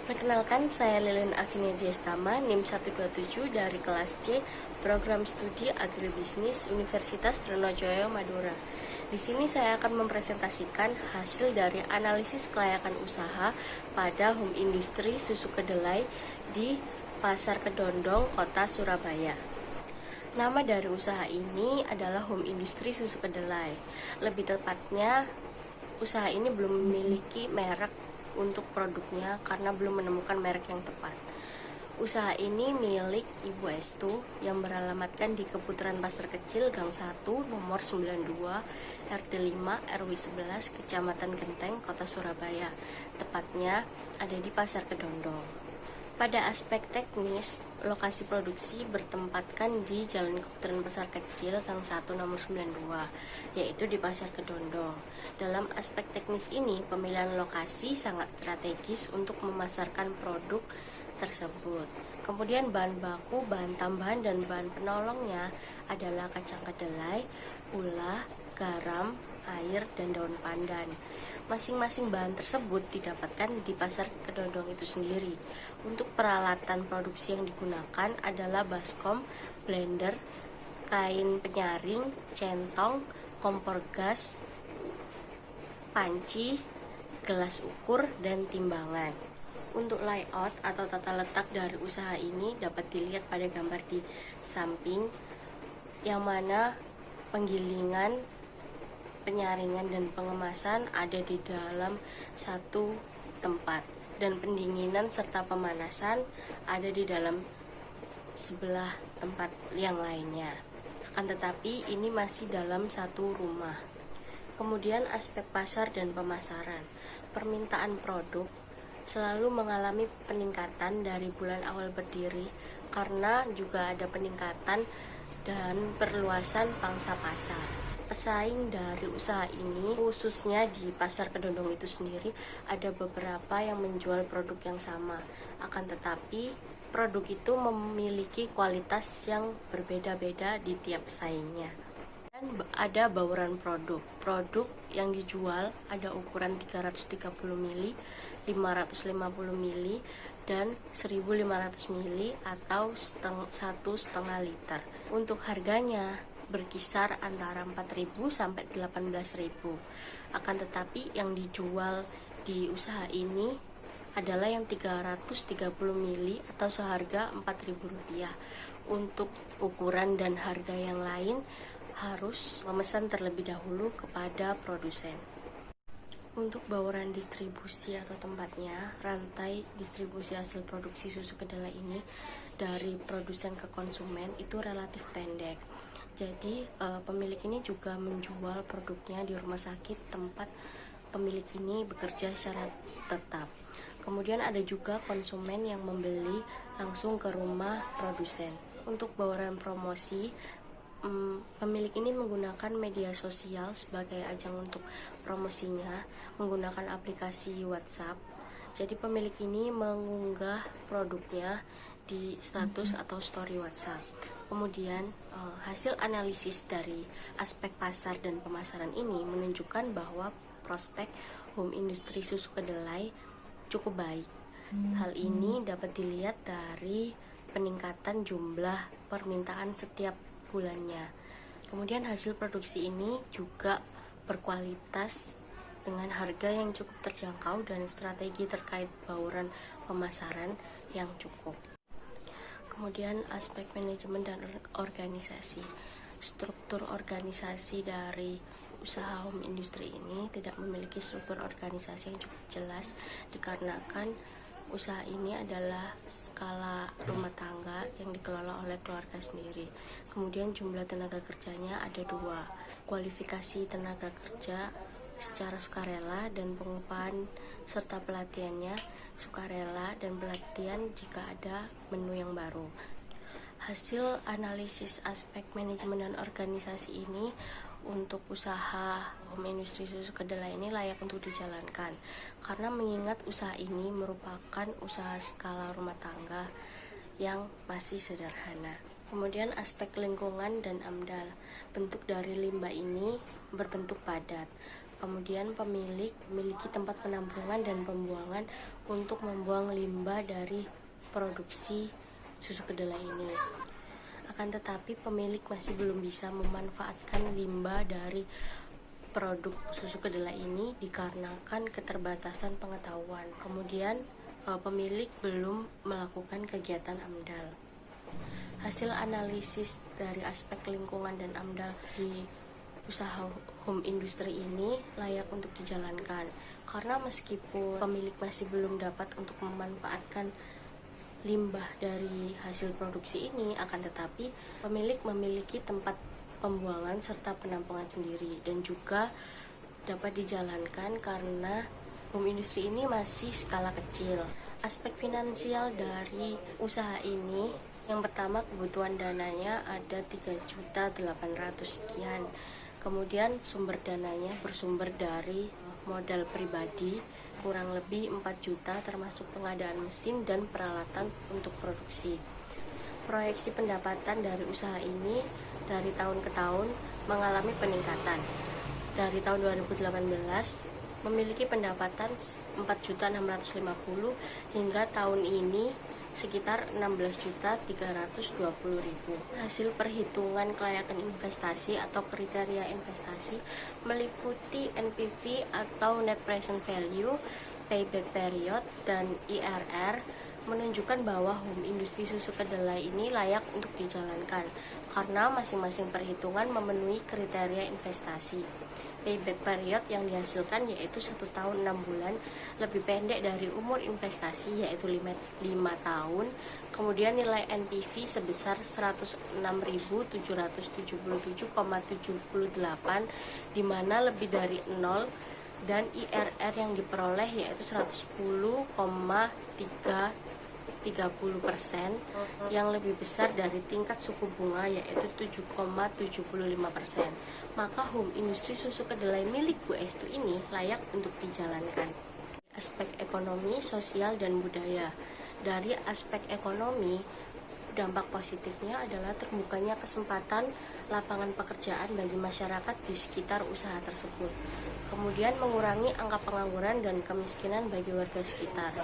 Perkenalkan, saya Lilin Afinia Diastama, NIM 127 dari kelas C, Program Studi Agribisnis Universitas Trunojoyo, Madura. Di sini saya akan mempresentasikan hasil dari analisis kelayakan usaha pada home industri susu kedelai di Pasar Kedondong, Kota Surabaya. Nama dari usaha ini adalah home industri susu kedelai. Lebih tepatnya, usaha ini belum memiliki merek untuk produknya karena belum menemukan merek yang tepat. Usaha ini milik Ibu Estu yang beralamatkan di Keputaran Pasar Kecil Gang 1 nomor 92 RT 5 RW 11 Kecamatan Genteng, Kota Surabaya. Tepatnya ada di Pasar Kedondong. Pada aspek teknis, lokasi produksi bertempatkan di Jalan Keputaran Pasar Kecil Gang 1 nomor 92, yaitu di Pasar Kedondong. Dalam aspek teknis ini, pemilihan lokasi sangat strategis untuk memasarkan produk tersebut. Kemudian bahan baku, bahan tambahan, dan bahan penolongnya adalah kacang kedelai, gula, garam, air, dan daun pandan. Masing-masing bahan tersebut didapatkan di Pasar Kedondong itu sendiri. Untuk peralatan produksi yang digunakan adalah baskom, blender, kain penyaring, centong, kompor gas, panci, gelas ukur, dan timbangan. Untuk layout atau tata letak dari usaha ini dapat dilihat pada gambar di samping, yang mana penggilingan, penyaringan, dan pengemasan ada di dalam satu tempat, dan pendinginan serta pemanasan ada di dalam sebelah tempat yang lainnya. Akan tetapi ini masih dalam satu rumah. Kemudian aspek pasar dan pemasaran. Permintaan produk selalu mengalami peningkatan dari bulan awal berdiri karena juga ada peningkatan dan perluasan pangsa pasar. Pesaing dari usaha ini, khususnya di Pasar Kedondong itu sendiri, ada beberapa yang menjual produk yang sama. Akan tetapi, produk itu memiliki kualitas yang berbeda-beda di tiap pesaingnya. Dan ada bauran produk. Produk yang dijual ada ukuran 330 ml, 550 ml, dan 1500 ml atau 1,5 liter. Untuk harganya berkisar antara 4.000 sampai 18.000. Akan tetapi yang dijual di usaha ini adalah yang 330 ml atau seharga Rp4.000. Untuk ukuran dan harga yang lain harus memesan terlebih dahulu kepada produsen. Untuk bauran distribusi atau tempatnya, rantai distribusi hasil produksi susu kedelai ini dari produsen ke konsumen itu relatif pendek. Jadi pemilik ini juga menjual produknya di rumah sakit tempat pemilik ini bekerja secara tetap. Kemudian ada juga konsumen yang membeli langsung ke rumah produsen. Untuk bauran promosi, pemilik ini menggunakan media sosial sebagai ajang untuk promosinya, menggunakan aplikasi WhatsApp. Jadi pemilik ini mengunggah produknya di status atau story WhatsApp. Kemudian hasil analisis dari aspek pasar dan pemasaran ini menunjukkan bahwa prospek home industri susu kedelai cukup baik. Hal ini dapat dilihat dari peningkatan jumlah permintaan setiap bulannya. Kemudian hasil produksi ini juga berkualitas dengan harga yang cukup terjangkau dan strategi terkait bauran pemasaran yang cukup. Kemudian aspek manajemen dan organisasi. Struktur organisasi dari usaha home industri ini tidak memiliki struktur organisasi yang cukup jelas dikarenakan usaha ini adalah skala rumah tangga yang dikelola oleh keluarga sendiri. Kemudian jumlah tenaga kerjanya ada 2, kualifikasi tenaga kerja secara sukarela dan pengupahan serta pelatihannya sukarela dan pelatihan jika ada menu yang baru. Hasil analisis aspek manajemen dan organisasi ini untuk usaha home industri susu kedelai ini layak untuk dijalankan karena mengingat usaha ini merupakan usaha skala rumah tangga yang masih sederhana. Kemudian aspek lingkungan dan AMDAL. Bentuk dari limbah ini berbentuk padat. Kemudian pemilik memiliki tempat penampungan dan pembuangan untuk membuang limbah dari produksi susu kedelai ini. Akan tetapi pemilik masih belum bisa memanfaatkan limbah dari produk susu kedelai ini dikarenakan keterbatasan pengetahuan. Kemudian pemilik belum melakukan kegiatan AMDAL. Hasil analisis dari aspek lingkungan dan AMDAL di usaha home industry ini layak untuk dijalankan, karena meskipun pemilik masih belum dapat untuk memanfaatkan limbah dari hasil produksi ini, akan tetapi pemilik memiliki tempat pembuangan serta penampungan sendiri dan juga dapat dijalankan karena home industry ini masih skala kecil. Aspek finansial dari usaha ini, yang pertama kebutuhan dananya ada 3.800.000 sekian. Kemudian sumber dananya bersumber dari modal pribadi kurang lebih 4 juta termasuk pengadaan mesin dan peralatan untuk produksi. Proyeksi pendapatan dari usaha ini dari tahun ke tahun mengalami peningkatan. Dari tahun 2018 memiliki pendapatan 4.650 hingga tahun ini sekitar 16.320.000. Hasil perhitungan kelayakan investasi atau kriteria investasi meliputi NPV atau Net Present Value, Payback Period, dan IRR menunjukkan bahwa home industri susu kedelai ini layak untuk dijalankan karena masing-masing perhitungan memenuhi kriteria investasi. Payback period yang dihasilkan yaitu 1 tahun 6 bulan, lebih pendek dari umur investasi yaitu 5 tahun. Kemudian nilai NPV sebesar 106.777,78 di mana lebih dari 0, dan IRR yang diperoleh yaitu 110,30% yang lebih besar dari tingkat suku bunga yaitu 7,75%. Maka home industri susu kedelai milik Bu Estu ini layak untuk dijalankan. Aspek ekonomi, sosial, dan budaya. Dari aspek ekonomi, dampak positifnya adalah terbukanya kesempatan lapangan pekerjaan bagi masyarakat di sekitar usaha tersebut. Kemudian mengurangi angka pengangguran dan kemiskinan bagi warga sekitar.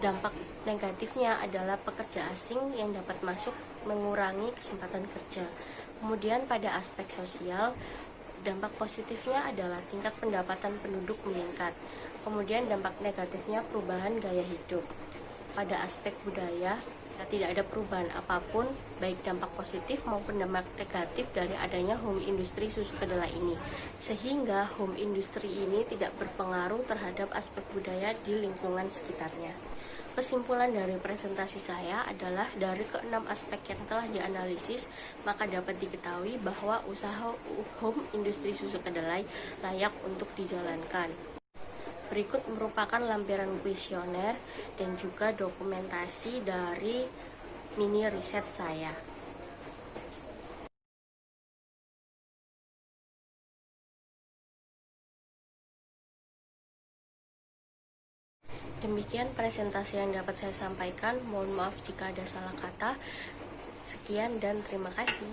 Dampak negatifnya adalah pekerja asing yang dapat masuk mengurangi kesempatan kerja. Kemudian pada aspek sosial, dampak positifnya adalah tingkat pendapatan penduduk meningkat. Kemudian dampak negatifnya perubahan gaya hidup. Pada aspek budaya, tidak ada perubahan apapun, baik dampak positif maupun dampak negatif dari adanya home industri susu kedelai ini. Sehingga home industri ini tidak berpengaruh terhadap aspek budaya di lingkungan sekitarnya. Kesimpulan dari presentasi saya adalah dari keenam aspek yang telah dianalisis, maka dapat diketahui bahwa usaha home industri susu kedelai layak untuk dijalankan. Berikut merupakan lampiran kuesioner dan juga dokumentasi dari mini riset saya. Demikian presentasi yang dapat saya sampaikan. Mohon maaf jika ada salah kata. Sekian dan terima kasih.